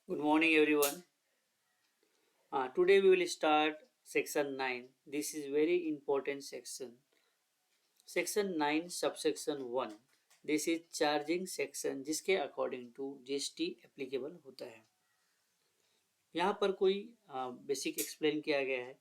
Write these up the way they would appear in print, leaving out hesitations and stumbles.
Good morning, everyone. Today we will start section 9. This is very important section. Section 9 subsection 1. This is charging section जिसके according to GST applicable होता है। यहाँ पर कोई basic explain किया गया है।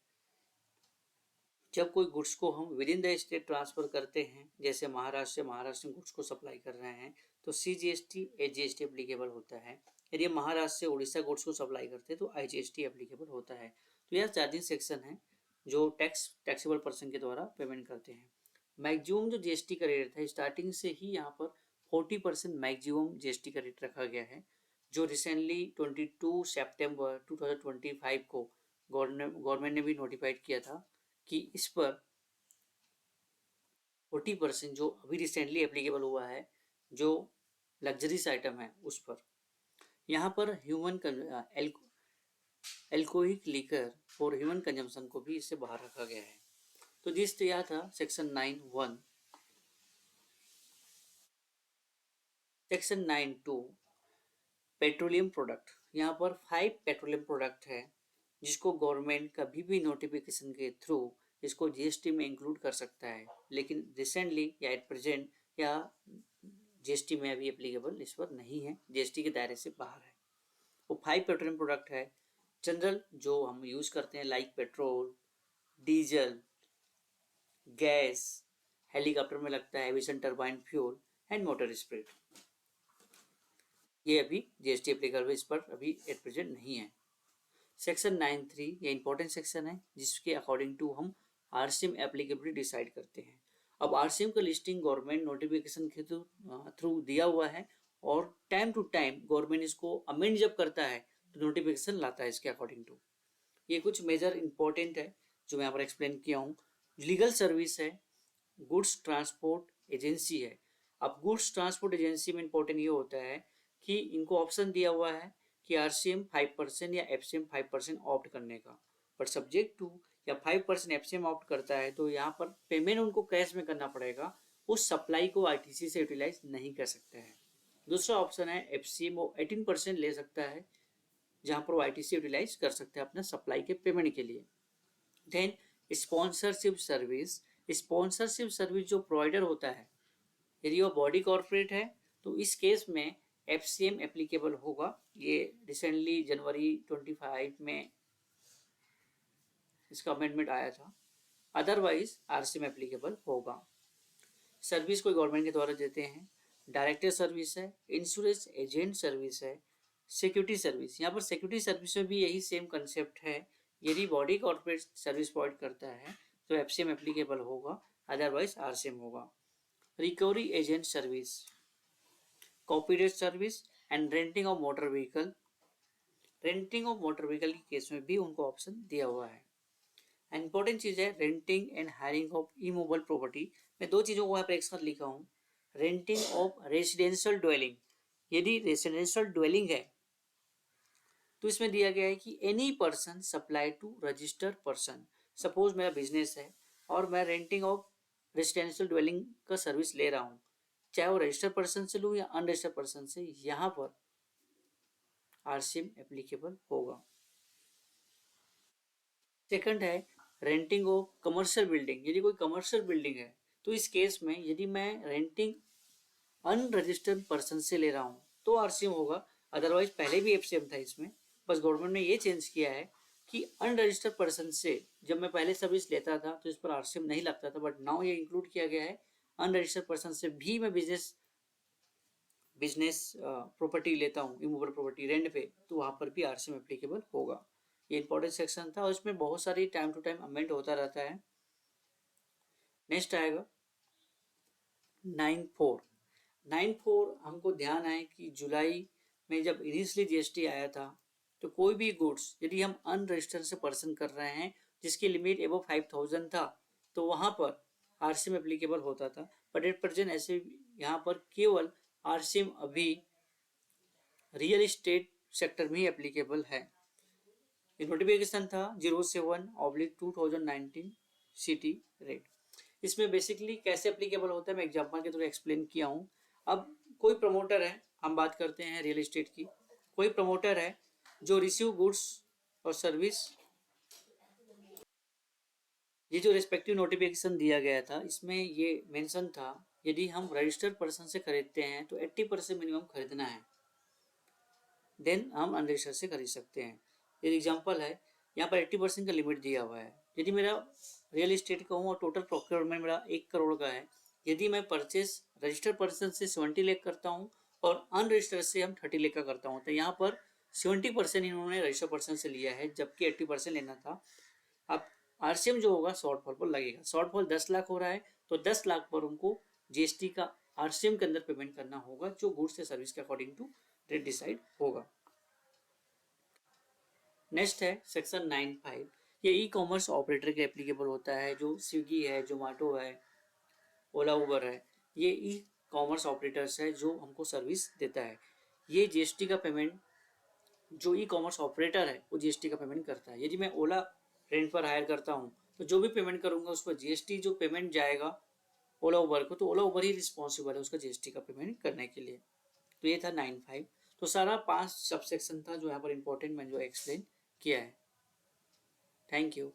जब कोई गुड्स को हम with in the state transfer करते हैं, जैसे महाराष्ट्र से महाराष्ट्र में गुड्स को सप्लाई कर रहे हैं, तो सीजीएसटी एजीएसटी एप्लीकेबल होता है। यदि महाराष्ट्र से उड़ीसा गुड्स को सप्लाई करते हैं तो आईजीएसटी एप्लीकेबल होता है। तो यह चार्जिंग सेक्शन है जो टैक्सेबल पर्सन के द्वारा पेमेंट करते हैं। मैक्सिमम जो जीएसटी का रेट था, स्टार्टिंग से ही यहाँ पर 40% मैक्सिमम जीएसटी का रेट रखा गया है, जो रिसेंटली 22 सितंबर 2025 को गवर्नमेंट ने भी नोटिफाइड किया था कि इस पर 40% जो अभी रिसेंटली एप्लीकेबल हुआ है, जो लग्जरीज आइटम है उस पर। यहाँ पर human alcoholic liquor for human consumption को भी इससे बाहर रखा गया है। तो जिस यह था सेक्शन 9(1). Section 9(2) petroleum product. यहाँ पर 5 पेट्रोलियम प्रोडक्ट है जिसको गवर्नमेंट कभी भी नोटिफिकेशन के थ्रू इसको जीएसटी में इंक्लूड कर सकता है, लेकिन रिसेंटली या एट प्रेजेंट या जीएसटी में अभी एप्लीकेबल इस पर नहीं है, जीएसटी के दायरे से बाहर है। वो 5 पेट्रोलियम प्रोडक्ट है जनरल जो हम यूज करते हैं, like petrol, diesel, gas, helicopter में लगता है aviation turbine fuel and motor spirit. ये अभी जीएसटी एप्लीकेबल इस पर अभी एट प्रेजेंट नहीं है। सेक्शन 9(3) ये इंपॉर्टेंट सेक्शन है जिसके अकॉर्डिंग टू हम आरसीएम एप्लीकेबिलिटी डिसाइड करते हैं। अब आरसीएम का लिस्टिंग गवर्नमेंट नोटिफिकेशन के थ्रू दिया हुआ है और टाइम टू टाइम गवर्नमेंट इसको अमेंड जब करता है तो नोटिफिकेशन लाता है इसके अकॉर्डिंग टू। ये कुछ मेजर इंपॉर्टेंट है जो मैं यहाँ पर एक्सप्लेन किया हूँ। लीगल सर्विस है, गुड्स ट्रांसपोर्ट एजेंसी है। अब गुड्स ट्रांसपोर्ट एजेंसी में इंपॉर्टेंट ये होता है कि इनको ऑप्शन दिया हुआ है कि आरसीएम 5% या एफसीएम 5% ऑप्ट करने का, बट सब्जेक्ट टू या 5% एफसीएम ऑप्ट करता है तो यहाँ पर पेमेंट उनको कैश में करना पड़ेगा, उस सप्लाई को आईटीसी से यूटिलाइज नहीं कर सकते हैं। दूसरा ऑप्शन है एफसीएम, वो 18% ले सकता है जहाँ पर वो आईटीसी यूटिलाइज कर सकते हैं अपना सप्लाई के पेमेंट के लिए। Then sponsorship service. Sponsorship service जो प्रोवाइडर होता है, यदि वो बॉडी कॉर्पोरेट है तो इस केस में एफसीएम एप्लीकेबल होगा। ये रिसेंटली जनवरी 25 में इसका अमेंडमेंट आया था। अदरवाइज आरसीएम एप्लीकेबल होगा। सर्विस कोई गवर्नमेंट के द्वारा देते हैं, डायरेक्टर सर्विस है, इंश्योरेंस एजेंट सर्विस है, सिक्योरिटी सर्विस। यहाँ पर सिक्योरिटी सर्विस में भी यही सेम कंसेप्ट है। यदि बॉडी कॉर्पोरेट सर्विस प्रोवाइड करता है तो एफसीएम एप्लीकेबल होगा, अदरवाइज आरसीएम होगा। Recovery agent service, copyright service and renting of motor vehicle. Renting of motor vehicle के केस में भी उनको ऑप्शन दिया हुआ है। इंपॉर्टेंट चीज है renting and hiring of immovable property. मैं दो चीजों को यहाँ पर एक साथ लिखा हूँ। रेंटिंग ऑफ रेसिडेंशियल ड्वेलिंग, यदि रेसिडेंशियल ड्वेलिंग है तो इसमें दिया गया है कि any person supply to registered person. Suppose मेरा बिजनेस है और मैं रेंटिंग ऑफ रेसिडेंशियल ड्वेलिंग का सर्विस ले रहा हूँ, चाहे वो रजिस्टर्ड पर्सन से लूँ या अनरजिस्टर्ड पर्सन से, यहाँ पर आरसीएम एप्लीकेबल होगा। सेकंड है रेंटिंग ऑफ कमर्शियल बिल्डिंग। यदि कोई कमर्शियल बिल्डिंग है तो इस केस में यदि मैं रेंटिंग अनरजिस्टर्ड पर्सन से ले रहा हूँ तो आरसीएम होगा, अदरवाइज पहले भी एफसीएम था इसमें। बस गवर्नमेंट ने ये चेंज किया है कि अनरजिस्टर्ड पर्सन से जब मैं पहले सर्विस लेता था तो इस पर आरसीएम नहीं लगता था, बट नाउ ये इंक्लूड किया गया है अनरजिस्टर्ड पर्सन से भी मैं बिजनेस प्रॉपर्टी लेता हूँ, इमूवेबल प्रॉपर्टी रेंट पे, तो वहाँ पर भी आरसीएम एप्लीकेबल होगा। ये इंपॉर्टेंट सेक्शन था और इसमें बहुत सारी टाइम टू टाइम अमेंड होता रहता है। नेक्स्ट आएगा 9(4). 9(4) हमको ध्यान आए कि जुलाई में जब इनिशियली जीएसटी आया था तो कोई भी गुड्स यदि हम अनरजिस्टर्ड से पर्सन कर रहे हैं जिसकी लिमिट एबो 5000 था तो वहाँ पर आरसीएम एप्लीकेबल होता था, बट एट प्रेजेंट ऐसे यहाँ पर केवल आरसीएम अभी रियल एस्टेट सेक्टर में ही एप्लीकेबल है। नोटिफिकेशन था 07/2019 सिटी रेट। इसमें बेसिकली कैसे एप्लीकेबल होता है मैं एग्जाम्पल के थ्रू एक्सप्लेन किया हूँ। अब कोई प्रमोटर है, हम बात करते हैं रियल एस्टेट की। कोई प्रमोटर है जो रिसीव गुड्स और सर्विस, ये जो रेस्पेक्टिव नोटिफिकेशन दिया गया था इसमें ये मेंशन था यदि हम रजिस्टर्ड पर्सन से खरीदते हैं तो 80% मिनिमम खरीदना है, देन हम अनरजिस्टर्ड से खरीद सकते हैं। ये एग्जांपल है, यहाँ पर 80% का लिमिट दिया हुआ है। यदि मेरा रियल इस्टेट का हूँ और टोटल प्रोक्योरमेंट मेरा 1 करोड़ का है, यदि मैं परचेस रजिस्टर्ड पर्सन से 70 लाख करता हूँ और अनरजिस्टर्ड से हम 30 लाख का करता हूँ, तो यहाँ पर 70% इन्होंने रजिस्टर्ड पर्सन से लिया है जबकि 80% लेना था। अब आरसीएम जो होगा शॉर्टफॉल पर लगेगा। शॉर्टफॉल 10 लाख हो रहा है तो 10 लाख पर उनको जीएसटी का आरसीएम के अंदर पेमेंट करना होगा जो गुड्स या सर्विस के अकॉर्डिंग टू रेट डिसाइड होगा। नेक्स्ट है सेक्शन 9(5). ये ई कॉमर्स ऑपरेटर के एप्लीकेबल होता है, जो स्विगी है, जोमेटो है, ओला उबर है, ये ई कॉमर्स ऑपरेटर्स है जो हमको सर्विस देता है। ये जीएसटी का पेमेंट, जो ई कॉमर्स ऑपरेटर है वो जीएसटी का पेमेंट करता है। यदि मैं ओला रेंट पर हायर करता हूँ तो जो भी पेमेंट करूंगा उस पर जीएसटी जो पेमेंट जाएगा ओला उबर को, तो ओला उबर ही रिस्पॉन्सिबल है उसका जीएसटी का पेमेंट करने के लिए। तो ये था 9(5). तो सारा 5 सबसेक्शन था जो यहाँ पर इंपॉर्टेंट मैंने जो एक्सप्लेन किया है। Thank you.